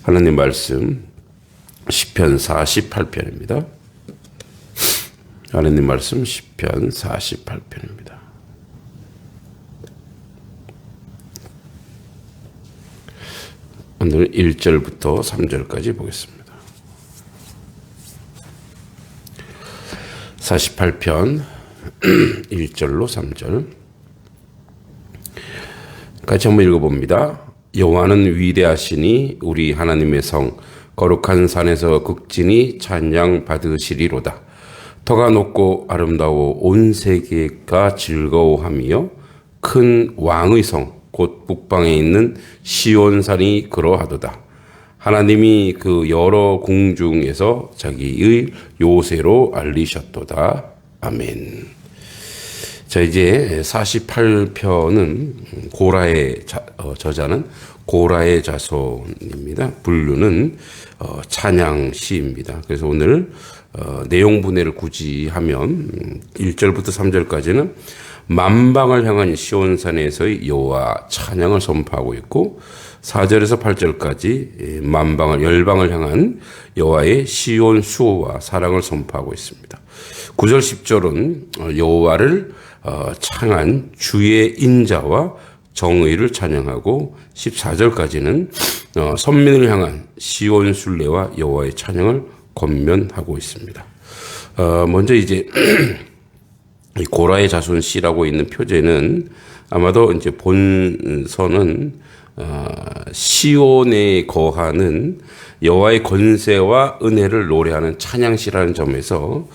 하나님 말씀 시편 48편입니다. 하나님 말씀 시편 48편입니다. 오늘 1절부터 3절까지 보겠습니다. 48편 1절로 3절 같이 한번 읽어봅니다. 여호와는 위대하시니 우리 하나님의 성 거룩한 산에서 극진히 찬양 받으시리로다. 터가 높고 아름다워 온 세계가 즐거워하며 큰 왕의 성 곧 북방에 있는 시온산이 그러하도다. 하나님이 그 여러 궁중에서 자기의 요새로 알리셨도다. 아멘. 자, 이제 48편은 고라의 저자는 고라의 자손입니다. 분류는 찬양시입니다. 그래서 오늘 내용 분해를 굳이 하면 1절부터 3절까지는 만방을 향한 시온산에서의 여호와 찬양을 선포하고 있고 4절에서 8절까지 만방을 열방을 향한 여호와의 시온 수호와 사랑을 선포하고 있습니다. 9절 10절은 여호와를 창한 주의 인자와 정의를 찬양하고 14절까지는 선민을 향한 시온 순례와 여호와의 찬양을 권면하고 있습니다. 먼저 이제 고라의 자손 씨라고 있는 표제는 아마도 이제 본서는 시온에 거하는 여호와의 권세와 은혜를 노래하는 찬양시라는 점에서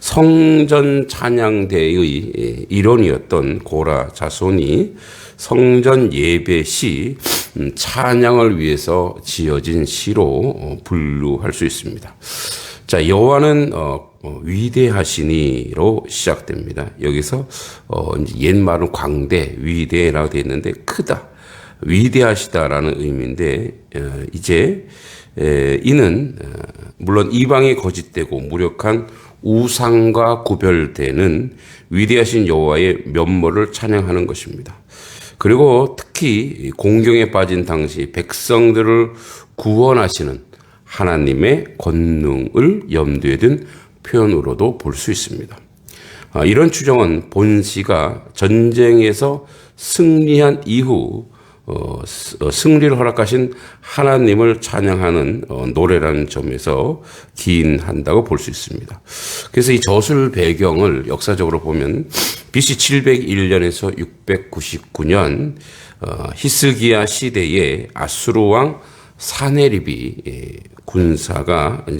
성전 찬양대의 일원이었던 고라 자손이 성전 예배 시 찬양을 위해서 지어진 시로 분류할 수 있습니다. 자, 여호와는 위대하시니로 시작됩니다. 여기서 이제 옛말은 광대, 위대라고 되어 있는데 크다, 위대하시다라는 의미인데 이제 이는 물론 이방에 거짓되고 무력한 우상과 구별되는 위대하신 여호와의 면모를 찬양하는 것입니다. 그리고 특히 공경에 빠진 당시 백성들을 구원하시는 하나님의 권능을 염두에 둔 표현으로도 볼 수 있습니다. 이런 추정은 본시가 전쟁에서 승리한 이후 승리를 허락하신 하나님을 찬양하는 노래라는 점에서 기인한다고 볼 수 있습니다. 그래서 이 저술 배경을 역사적으로 보면 BC 701년에서 699년 히스기야 시대에 아수르 왕 사네립이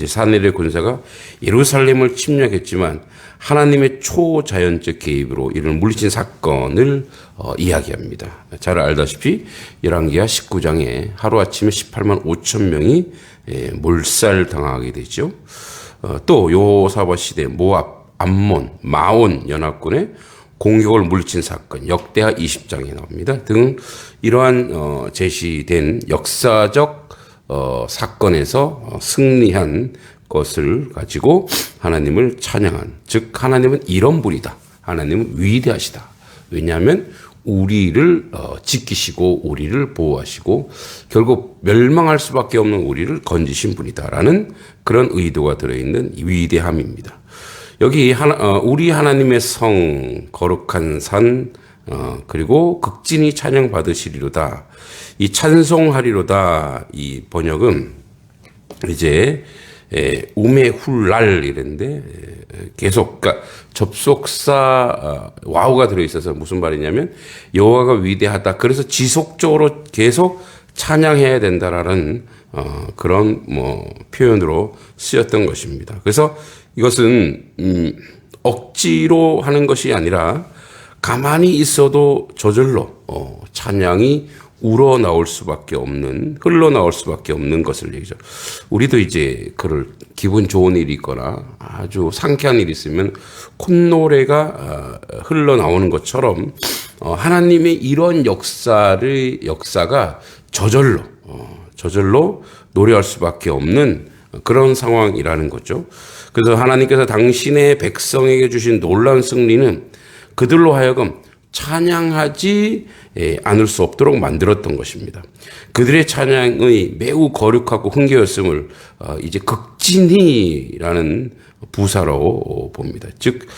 사네립 군사가 예루살렘을 침략했지만 하나님의 초자연적 개입으로 이를 물리친 사건을 이야기합니다. 잘 알다시피 열왕기하 19장에 하루아침에 18만 5천 명이 몰살당하게 되죠. 또 여호사밧 시대 모압, 암몬, 마온 연합군의 공격을 물리친 사건 역대하 20장에 나옵니다. 등 이러한 제시된 역사적 사건에서 승리한 것을 가지고 하나님을 찬양한, 즉 하나님은 이런 분이다, 하나님은 위대하시다. 왜냐하면 우리를 지키시고 우리를 보호하시고 결국 멸망할 수밖에 없는 우리를 건지신 분이다라는 그런 의도가 들어있는 위대함입니다. 여기 우리 하나님의 성 거룩한 산 그리고 극진히 찬양 받으시리로다. 이 찬송하리로다 이 번역은 이제 우메훌랄 이랬는데 계속 그러니까 접속사 와우가 들어있어서 무슨 말이냐면 여호와가 위대하다. 그래서 지속적으로 계속 찬양해야 된다라는 그런 표현으로 쓰였던 것입니다. 그래서 이것은 억지로 하는 것이 아니라 가만히 있어도 저절로 찬양이 흘러나올 수밖에 없는 것을 얘기죠. 우리도 이제 기분 좋은 일이 있거나 아주 상쾌한 일이 있으면 콧노래가 흘러나오는 것처럼 하나님의 이런 역사가 저절로 노래할 수밖에 없는 그런 상황이라는 거죠. 그래서 하나님께서 당신의 백성에게 주신 놀라운 승리는 그들로 하여금 찬양하지 않을 수 없도록 만들었던 것입니다. 그들의 찬양의 매우 거룩하고 흥겨웠음을 이제 극진히라는 부사로 봅니다. 즉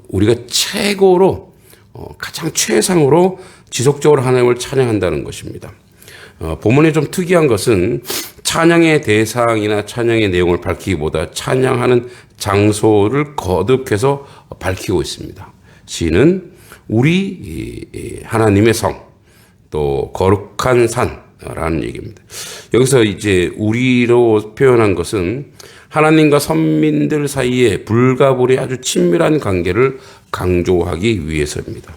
우리가 최고로 가장 최상으로 지속적으로 하나님을 찬양한다는 것입니다. 본문에 좀 특이한 것은 찬양의 대상이나 찬양의 내용을 밝히기보다 찬양하는 장소를 거듭해서 밝히고 있습니다. 시는 우리 하나님의 성, 또 거룩한 산라는 얘기입니다. 여기서 이제 우리로 표현한 것은 하나님과 선민들 사이에 불가불의 아주 친밀한 관계를 강조하기 위해서입니다.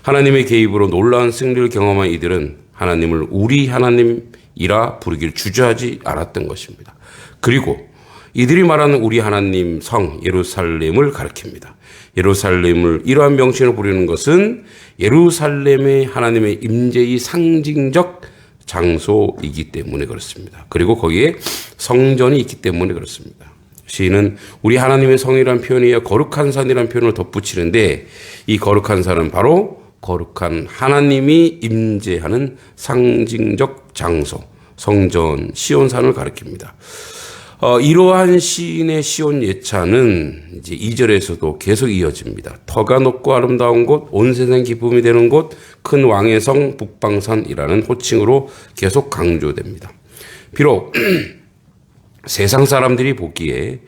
하나님의 개입으로 놀라운 승리를 경험한 이들은 하나님을 우리 하나님이라 부르기를 주저하지 않았던 것입니다. 그리고 이들이 말하는 우리 하나님 성 예루살렘을 가리킵니다. 예루살렘을 이러한 명칭으로 부르는 것은 예루살렘의 하나님의 임재의 상징적 장소이기 때문에 그렇습니다. 그리고 거기에 성전이 있기 때문에 그렇습니다. 시인은 우리 하나님의 성이라는 표현에 이어 거룩한 산이라는 표현을 덧붙이는데 이 거룩한 산은 바로 거룩한 하나님이 임재하는 상징적 장소, 성전 시온산을 가리킵니다. 이러한 시인의 시온 예찬은 이제 2절에서도 계속 이어집니다. 터가 높고 아름다운 곳, 온 세상 기쁨이 되는 곳, 큰 왕의 성 북방산이라는 호칭으로 계속 강조됩니다. 비록 세상 사람들이 보기에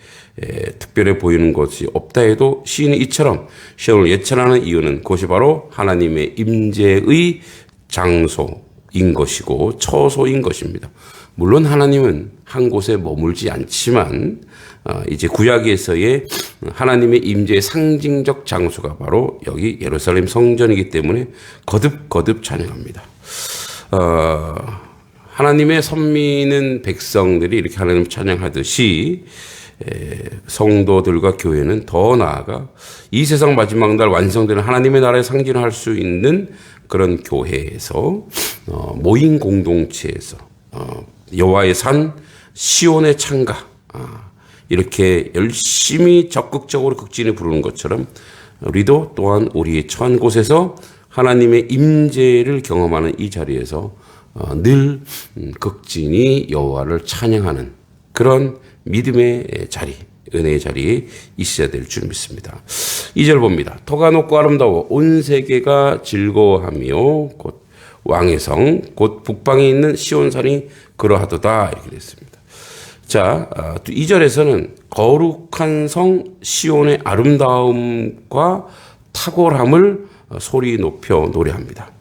특별해 보이는 것이 없다 해도 시인이 이처럼 시온을 예찬하는 이유는 그것이 바로 하나님의 임재의 장소인 것이고 처소인 것입니다. 물론 하나님은 한 곳에 머물지 않지만 이제 구약에서의 하나님의 임재의 상징적 장소가 바로 여기 예루살렘 성전이기 때문에 거듭 찬양합니다. 하나님의 선민은 백성들이 이렇게 하나님을 찬양하듯이 성도들과 교회는 더 나아가 이 세상 마지막 날 완성되는 하나님의 나라의 상징할 수 있는 그런 교회에서 모인 공동체에서 여호와의 산 시온의 창가 이렇게 열심히 적극적으로 극진히 부르는 것처럼 우리도 또한 우리의 처한 곳에서 하나님의 임재를 경험하는 이 자리에서 늘 극진히 여호와를 찬양하는 그런 믿음의 자리, 은혜의 자리에 있어야 될 줄 믿습니다. 2절 봅니다. 터가 높고 아름다워 온 세계가 즐거워하며 곧 왕의 성, 곧 북방에 있는 시온산이 그러하도다 이렇게 됐습니다. 자, 2절에서는 거룩한 성 시온의 아름다움과 탁월함을 소리 높여 노래합니다.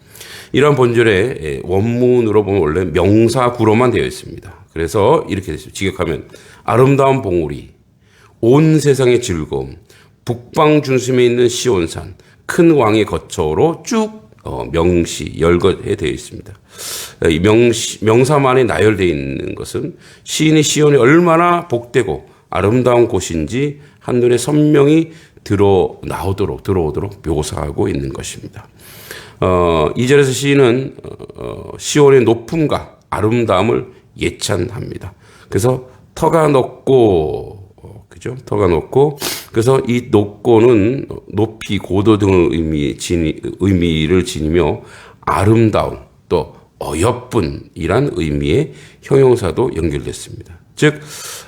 이런 본절의 원문으로 보면 원래 명사구로만 되어 있습니다. 그래서 이렇게 됐습니다. 직역하면 아름다운 봉우리, 온 세상의 즐거움, 북방 중심에 있는 시온산, 큰 왕의 거처로 쭉 열거해 되어 있습니다. 이 명사만에 나열되어 있는 것은 시인이 시온이 얼마나 복되고 아름다운 곳인지 한눈에 선명히 들어오도록 묘사하고 있는 것입니다. 2절에서 시인은 시온의 높음과 아름다움을 예찬합니다. 그래서 터가 높고 터가 높고 그래서 이 높고는 높이 고도 등의 의미를 지니며 아름다운 또 어여쁜이란 의미의 형용사도 연결됐습니다. 즉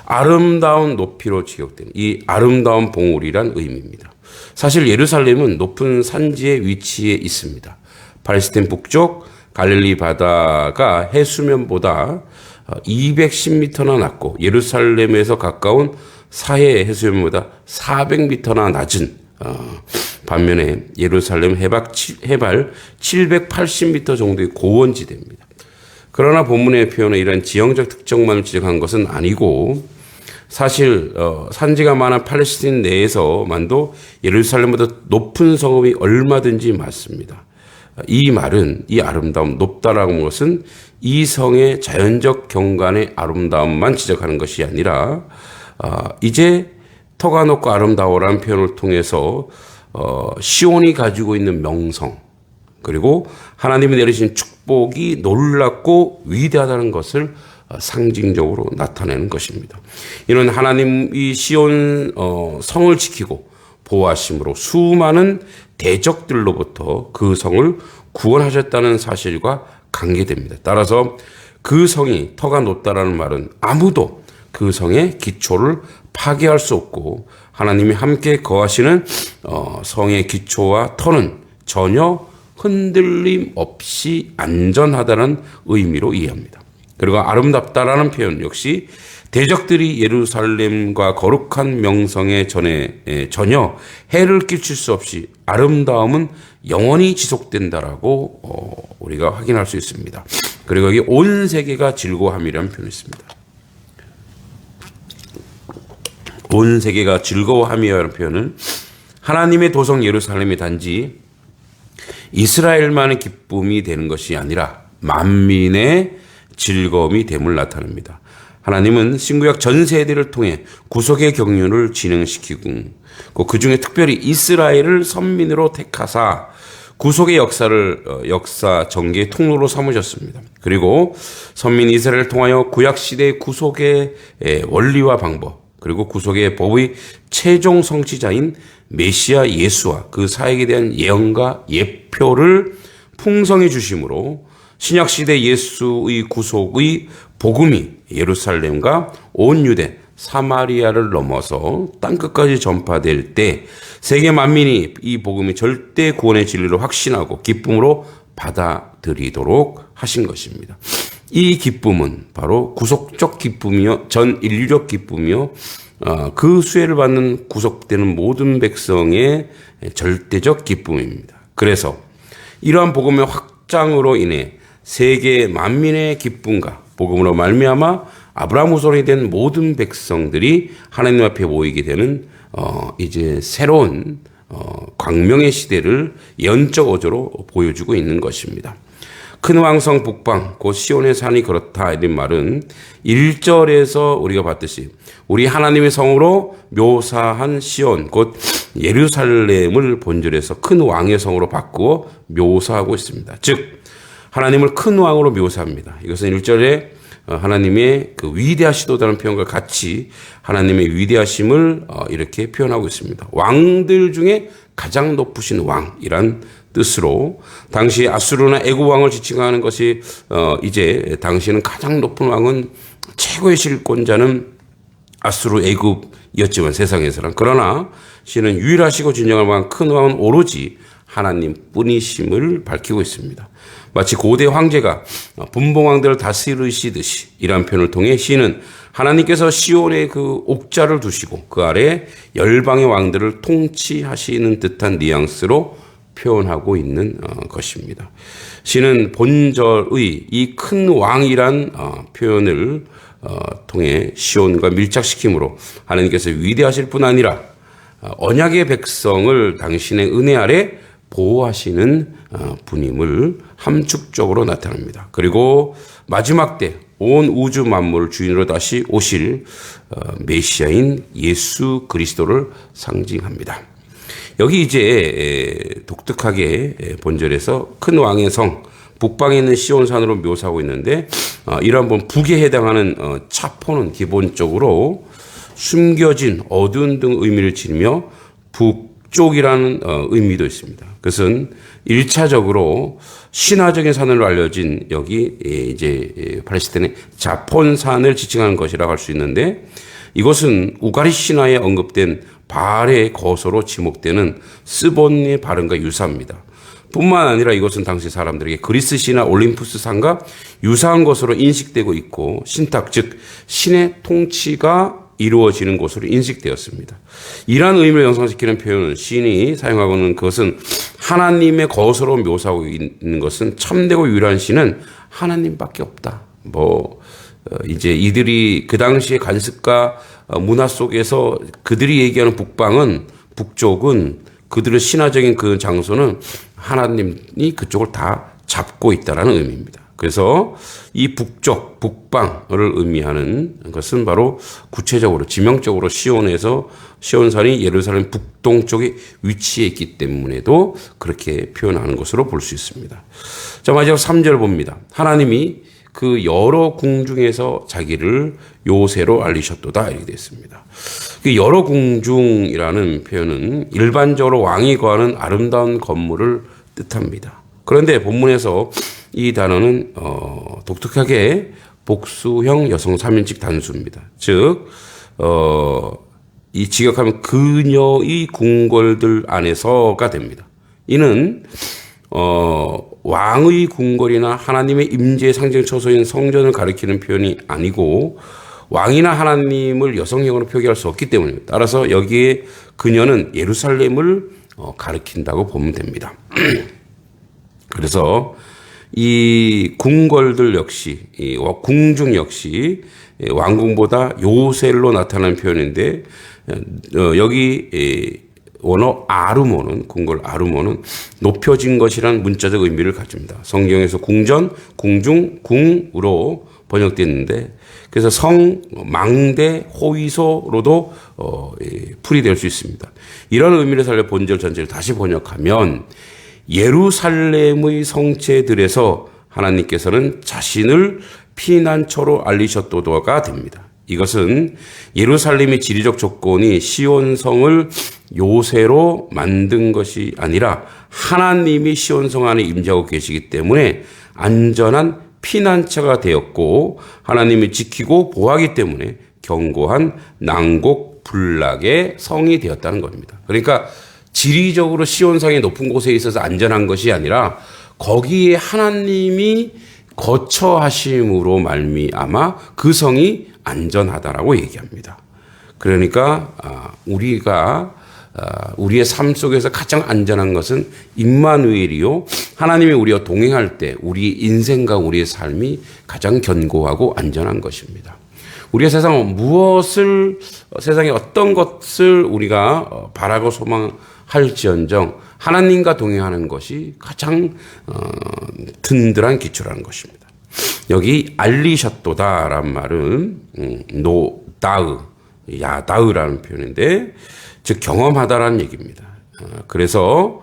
아름다운 높이로 직역된 이 아름다운 봉우리란 의미입니다. 사실 예루살렘은 높은 산지에 위치해 있습니다. 팔레스타인 북쪽 갈릴리 바다가 해수면보다 210m나 낮고 예루살렘에서 가까운 사해 해수면보다 400m나 낮은 반면에 예루살렘 해발 780m 정도의 고원지대입니다. 그러나 본문의 표현은 이런 지형적 특정만을 지적한 것은 아니고 사실 산지가 많은 팔레스타인 내에서만도 예루살렘보다 높은 성읍이 얼마든지 많습니다. 이 말은 이 아름다움, 높다라는 것은 이 성의 자연적 경관의 아름다움만 지적하는 것이 아니라 이제 터가 높고 아름다워라는 표현을 통해서 시온이 가지고 있는 명성 그리고 하나님이 내리신 축복이 놀랍고 위대하다는 것을 상징적으로 나타내는 것입니다. 이는 하나님이 시온 성을 지키고 보호하심으로 수많은 대적들로부터 그 성을 구원하셨다는 사실과 관계됩니다. 따라서 그 성이 터가 높다라는 말은 아무도 그 성의 기초를 파괴할 수 없고 하나님이 함께 거하시는 성의 기초와 터는 전혀 흔들림 없이 안전하다는 의미로 이해합니다. 그리고 아름답다라는 표현 역시 대적들이 예루살렘과 거룩한 명성에 전혀 해를 끼칠 수 없이 아름다움은 영원히 지속된다라고 우리가 확인할 수 있습니다. 그리고 여기 온 세계가 즐거워함이라는 표현이 있습니다. 온 세계가 즐거워함이라는 표현은 하나님의 도성 예루살렘이 단지 이스라엘만의 기쁨이 되는 것이 아니라 만민의 즐거움이 됨을 나타냅니다. 하나님은 신구약 전 세대를 통해 구속의 경륜을 진행시키고 그 중에 특별히 이스라엘을 선민으로 택하사 구속의 역사 전개의 통로로 삼으셨습니다. 그리고 선민 이스라엘을 통하여 구약 시대의 구속의 원리와 방법 그리고 구속의 법의 최종 성취자인 메시아 예수와 그 사역에 대한 예언과 예표를 풍성히 주심으로 신약시대 예수의 구속의 복음이 예루살렘과 온 유대, 사마리아를 넘어서 땅끝까지 전파될 때 세계 만민이 이 복음이 절대 구원의 진리를 확신하고 기쁨으로 받아들이도록 하신 것입니다. 이 기쁨은 바로 구속적 기쁨이요, 전 인류적 기쁨이요, 그 수혜를 받는 구속되는 모든 백성의 절대적 기쁨입니다. 그래서 이러한 복음의 확장으로 인해 세계 만민의 기쁨과 복음으로 말미암아 아브라함 후손이 된 모든 백성들이 하나님 앞에 모이게 되는 이제 새로운 광명의 시대를 예언적 어조로 보여주고 있는 것입니다. 큰 왕성 북방 곧 시온의 산이 그렇다 이런 말은 1절에서 우리가 봤듯이 우리 하나님의 성으로 묘사한 시온 곧 예루살렘을 본절에서 큰 왕의 성으로 바꾸어 묘사하고 있습니다. 즉 하나님을 큰 왕으로 묘사합니다. 이것은 1절에 하나님의 그 위대하시도다는 표현과 같이 하나님의 위대하심을 이렇게 표현하고 있습니다. 왕들 중에 가장 높으신 왕이란 뜻으로 당시 아수르나 애굽 왕을 지칭하는 것이 이제 당시에는 가장 높은 왕은 최고의 실권자는 아수르 애굽이었지만 세상에서는 그러나 시는 유일하시고 진정한 왕 큰 왕은 오로지 하나님뿐이심을 밝히고 있습니다. 마치 고대 황제가 분봉왕들을 다스리시듯이 이러한 표현을 통해 시는 하나님께서 시온에 그 옥자를 두시고 그 아래 열방의 왕들을 통치하시는 듯한 뉘앙스로 표현하고 있는 것입니다. 시는 본절의 이 큰 왕이란 표현을 통해 시온과 밀착시키므로 하나님께서 위대하실 뿐 아니라 언약의 백성을 당신의 은혜 아래 보호하시는 분임을 함축적으로 나타납니다. 그리고 마지막 때 온 우주 만물을 주인으로 다시 오실 메시아인 예수 그리스도를 상징합니다. 여기 이제 독특하게 본절에서 큰 왕의 성 북방에 있는 시온산으로 묘사하고 있는데 이러한 북에 해당하는 차포는 기본적으로 숨겨진 어두운 등 의미를 지니며 북쪽이라는 의미도 있습니다. 그것은 1차적으로 신화적인 산으로 알려진 여기 이제 팔레스타인의 자폰산을 지칭하는 것이라고 할 수 있는데 이것은 우가리 신화에 언급된 바알의 거소로 지목되는 스본의 발음과 유사합니다. 뿐만 아니라 이것은 당시 사람들에게 그리스 신화 올림푸스 산과 유사한 것으로 인식되고 있고 신탁 즉 신의 통치가 이루어지는 곳으로 인식되었습니다. 이러한 의미를 연상시키는 표현은 시인이 사용하고 있는 것은 하나님의 거소로 묘사하고 있는 것은 참되고 유일한 신은 하나님밖에 없다. 이제 이들이 그 당시의 관습과 문화 속에서 그들이 얘기하는 북쪽은 그들의 신화적인 그 장소는 하나님이 그쪽을 다 잡고 있다라는 의미입니다. 그래서 이 북쪽, 북방을 의미하는 것은 바로 구체적으로 지명적으로 시온산이 예루살렘 북동쪽에 위치해 있기 때문에도 그렇게 표현하는 것으로 볼 수 있습니다. 자, 마지막 3절 봅니다. 하나님이 그 여러 궁 중에서 자기를 요새로 알리셨도다 이렇게 되어 있습니다. 그 여러 궁 중이라는 표현은 일반적으로 왕이 거하는 아름다운 건물을 뜻합니다. 그런데 본문에서 이 단어는 독특하게 복수형 여성 3인칭 단수입니다. 즉 이 직역하면 그녀의 궁궐들 안에서가 됩니다. 이는 왕의 궁궐이나 하나님의 임재의 상징 처소인 성전을 가리키는 표현이 아니고 왕이나 하나님을 여성형으로 표기할 수 없기 때문입니다. 따라서 여기에 그녀는 예루살렘을 가리킨다고 보면 됩니다. 그래서 이 궁궐들 역시, 이 궁중 역시 왕궁보다 요새로 나타나는 표현인데, 여기 원어 아르모는, 궁궐 아르모는 높여진 것이라는 문자적 의미를 가집니다. 성경에서 궁전, 궁중, 궁으로 번역됐는데, 그래서 성, 망대, 호위소로도 풀이될 수 있습니다. 이런 의미를 살려 본절 전체를 다시 번역하면 예루살렘의 성체들에서 하나님께서는 자신을 피난처로 알리셨도다가 됩니다. 이것은 예루살렘의 지리적 조건이 시온성을 요새로 만든 것이 아니라 하나님이 시온성 안에 임재하고 계시기 때문에 안전한 피난처가 되었고 하나님이 지키고 보호하기 때문에 견고한 난곡불락의 성이 되었다는 겁니다. 그러니까 지리적으로 시온성이 높은 곳에 있어서 안전한 것이 아니라 거기에 하나님이 거처하심으로 말미암아 그 성이 안전하다라고 얘기합니다. 그러니까 우리가 우리의 삶 속에서 가장 안전한 것은 임마누엘이요 하나님이 우리와 동행할 때 우리 인생과 우리의 삶이 가장 견고하고 안전한 것입니다. 우리의 세상은 세상의 어떤 것을 우리가 바라고 소망할지언정 하나님과 동행하는 것이 가장 든든한 기초라는 것입니다. 여기 알리셨도다라는 말은 야다으라는 표현인데 즉 경험하다라는 얘기입니다. 그래서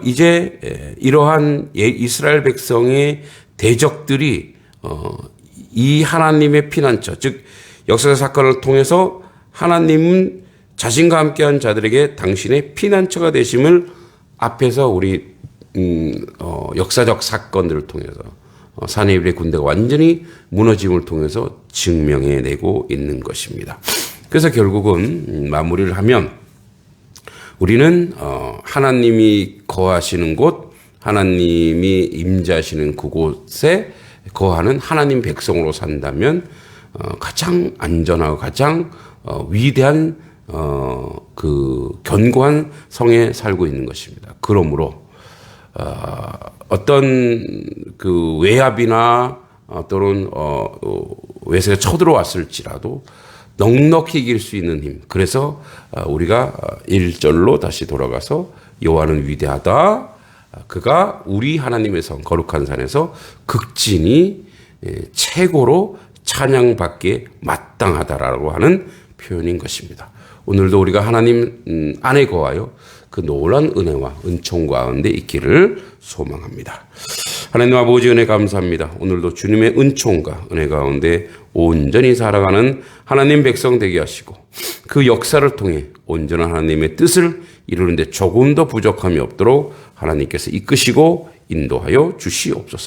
이제 이러한 이스라엘 백성의 대적들이 이 하나님의 피난처, 즉 역사의 사건을 통해서 하나님은 자신과 함께한 자들에게 당신의 피난처가 되심을 앞에서 우리 역사적 사건들을 통해서 사네립의 군대가 완전히 무너짐을 통해서 증명해내고 있는 것입니다. 그래서 결국은 마무리를 하면 우리는 하나님이 거하시는 곳, 하나님이 임재하시는 그곳에 거하는 하나님 백성으로 산다면 가장 안전하고 가장 위대한 그 견고한 성에 살고 있는 것입니다. 그러므로 어떤 그 외압이나 또는 외세가 쳐들어왔을지라도 넉넉히 이길 수 있는 힘. 그래서 우리가 1절로 다시 돌아가서 여호와는 위대하다. 그가 우리 하나님의 성 거룩한 산에서 극진히 최고로 찬양받기에 마땅하다라고 하는 표현인 것입니다. 오늘도 우리가 하나님 안에 거하여 그 놀라운 은혜와 은총 가운데 있기를 소망합니다. 하나님 아버지 은혜 감사합니다. 오늘도 주님의 은총과 은혜 가운데 온전히 살아가는 하나님 백성 되게 하시고 그 역사를 통해 온전한 하나님의 뜻을 이루는데 조금 더 부족함이 없도록 하나님께서 이끄시고 인도하여 주시옵소서.